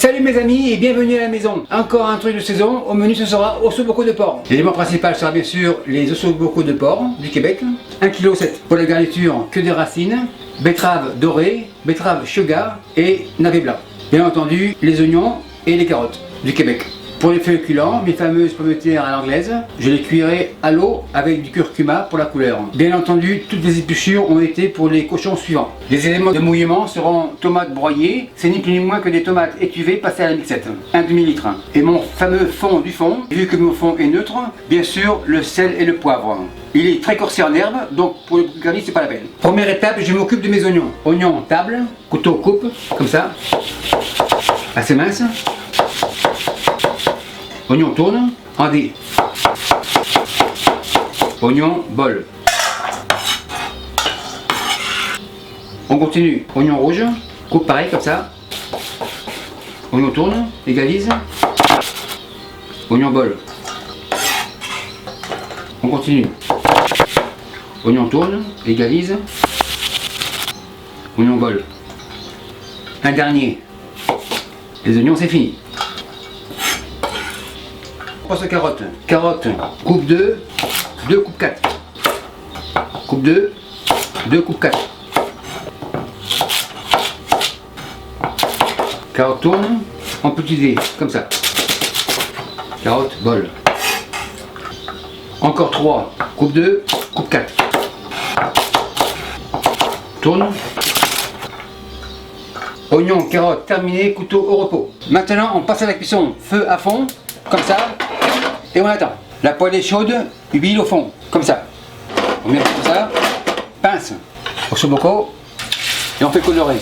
Salut mes amis et bienvenue à la maison. Encore un truc de saison, au menu ce sera ossobuco de porc. L'élément principal sera bien sûr les ossobuco de porc du Québec, 1,7 kg. Pour la garniture, que des racines, betterave dorée, betterave sugar et navet blanc. Bien entendu, les oignons et les carottes du Québec. Pour les féculents, mes fameuses pommes de terre à l'anglaise, je les cuirai à l'eau avec du curcuma pour la couleur. Bien entendu, toutes les épluchures ont été pour les cochons suivants. Les éléments de mouillement seront tomates broyées, c'est ni plus ni moins que des tomates étuvées passées à la mixette, un demi-litre. Et mon fameux fond du fond, vu que mon fond est neutre, bien sûr le sel et le poivre. Il est très corsé en herbe, donc pour le garni c'est pas la peine. Première étape, je m'occupe de mes oignons. Oignons table, couteau coupe, comme ça, assez mince. Oignon tourne en dés. Oignon bol. On continue. Oignon rouge, coupe pareil comme ça. Oignon tourne, égalise. Oignon bol. On continue. Oignon tourne, égalise. Oignon bol. Un dernier. Les oignons c'est fini. On passe aux carottes. Carottes, coupe 2, 2 coupe 4. Coupe 2, 2 coupe 4. Carotte tourne en petits dés, comme ça. Carotte, bol. Encore 3, coupe 2, coupe 4. Tourne. Oignon, carotte, terminé, couteau au repos. Maintenant, on passe à la cuisson. Feu à fond, comme ça. Et on attend. La poêle est chaude, huile au fond, comme ça. On met comme ça, pince, ossobuco, et on fait colorer.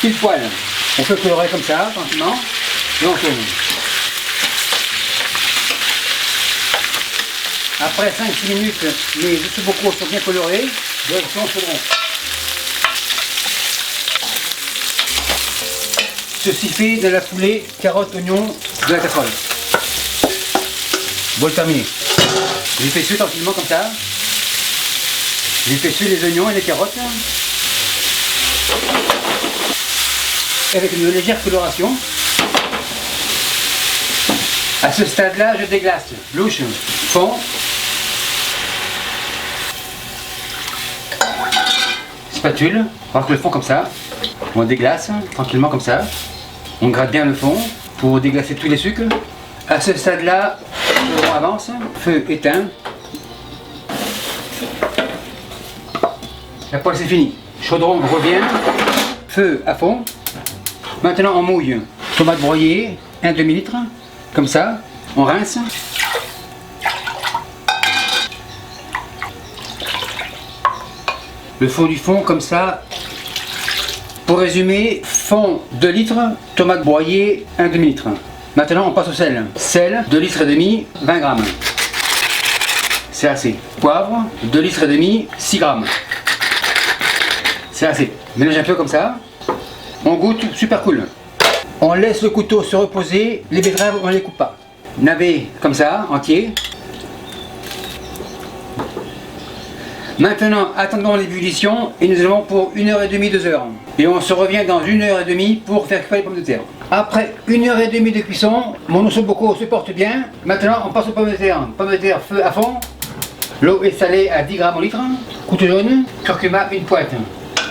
Pile poil, on fait colorer comme ça, tranquillement, et on tourne. Après 5-6 minutes, les ossobuco sont bien colorés, direction chaudron. Ceci fait dans la foulée, carottes, oignons de la casserole. Bol terminé. J'ai fait suer tranquillement comme ça. J'ai fait suer les oignons et les carottes. Avec une légère coloration. À ce stade-là, je déglace. Louche, fond. Spatule, on va le fond comme ça. On déglace tranquillement comme ça. On gratte bien le fond pour déglacer tous les sucres. À ce stade-là, on avance. Feu éteint. La poêle c'est fini. Chaudron revient. Feu à fond. Maintenant on mouille. Tomate broyée, un demi-litre. Comme ça. On rince. Le fond du fond comme ça. Pour résumer, fond 2 litres, tomate broyée 1 demi-litre. Maintenant on passe au sel. Sel 2 litres et demi, 20 grammes. C'est assez. Poivre 2 litres et demi, 6 grammes. C'est assez. Mélange un peu comme ça. On goûte, super cool. On laisse le couteau se reposer, les betteraves on ne les coupe pas. Navet comme ça, entier. Maintenant, attendons l'ébullition et nous allons pour 1h30, 2 heures. Et on se revient dans 1h30 pour faire cuire les pommes de terre. Après 1h30 de cuisson, mon ossobuco se porte bien. Maintenant, on passe aux pommes de terre. Pommes de terre, feu à fond. L'eau est salée à 10 grammes au litre. Couteau jaune, curcuma, une pointe.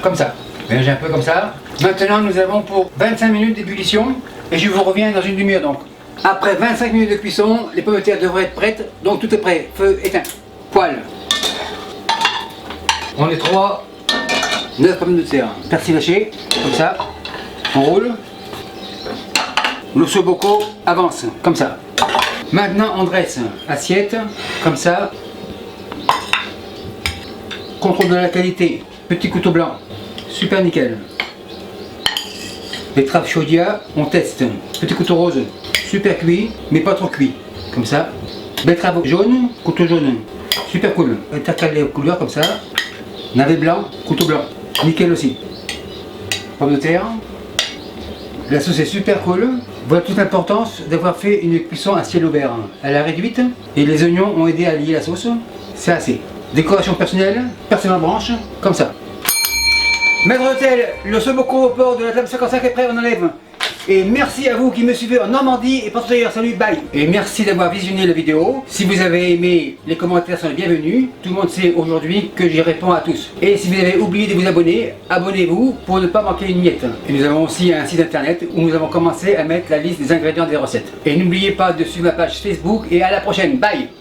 Comme ça. Mélange un peu comme ça. Maintenant, nous avons pour 25 minutes d'ébullition. Et je vous reviens dans une demi-heure donc. Après 25 minutes de cuisson, les pommes de terre devraient être prêtes. Donc tout est prêt. Feu éteint. Poêle. On est 3, 9 pommes de terre. Persil haché, comme ça. On roule. L'ossobuco avance, comme ça. Maintenant on dresse. Assiette, comme ça. Contrôle de la qualité. Petit couteau blanc. Super nickel. Betterave chaudia, on teste. Petit couteau rose. Super cuit, mais pas trop cuit. Comme ça. Betterave jaune, couteau jaune. Super cool. Intercale les couleurs comme ça. Navet blanc, couteau blanc, nickel aussi. Pommes de terre. La sauce est super cool. Voilà toute l'importance d'avoir fait une cuisson à ciel ouvert. Elle a réduite et les oignons ont aidé à lier la sauce. C'est assez. Décoration personnelle, persil en branche, comme ça. Maître d'hôtel, le soboko au port de la table 55 est prêt, on enlève. Et merci à vous qui me suivez en Normandie et partout ailleurs. Salut, bye. Et merci d'avoir visionné la vidéo. Si vous avez aimé, les commentaires sont les bienvenus. Tout le monde sait aujourd'hui que j'y réponds à tous. Et si vous avez oublié de vous abonner, abonnez-vous pour ne pas manquer une miette. Et nous avons aussi un site internet où nous avons commencé à mettre la liste des ingrédients des recettes. Et n'oubliez pas de suivre ma page Facebook et à la prochaine. Bye.